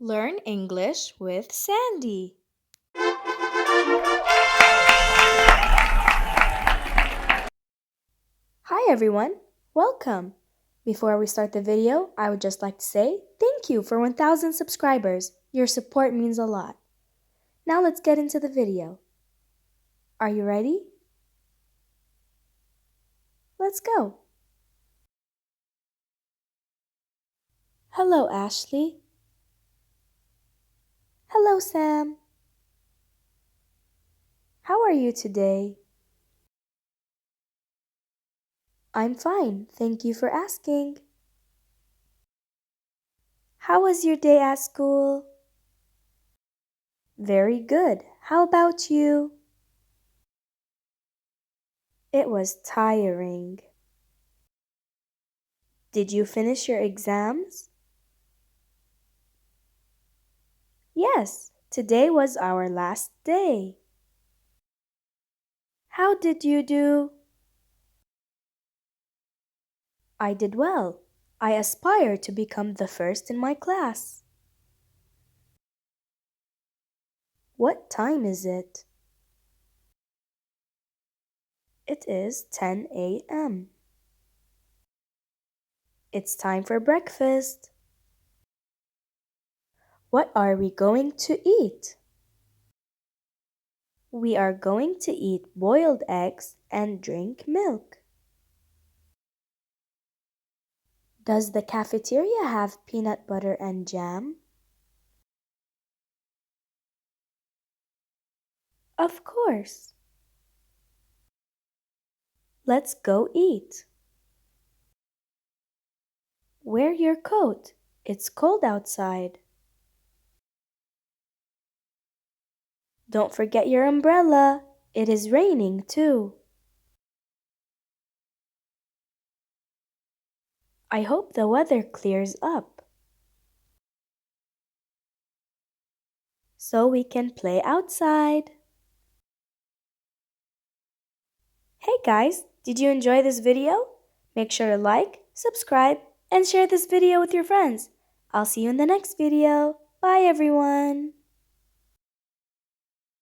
Learn English with Sandy. Hi everyone, welcome. Before we start the video, I would just like to say thank you for 1,000 subscribers. Your support means a lot. Now let's get into the video. Are you ready? Let's go. Hello Ashley. Hello Sam. How are you today? I'm fine, thank you for asking. How was your day at school? Very good. How about you? It was tiring. Did you finish your exams? Yes, today was our last day. How did you do? I did well. I aspire to become the first in my class. What time is it? It is 10 a.m. It's time for breakfast. What are we going to eat? We are going to eat boiled eggs and drink milk. Does the cafeteria have peanut butter and jam? Of course. Let's go eat. Wear your coat. It's cold outside. Don't forget your umbrella. It is raining too. I hope the weather clears up so we can play outside. Hey guys, did you enjoy this video? Make sure to like, subscribe, and share this video with your friends. I'll see you in the next video. Bye everyone.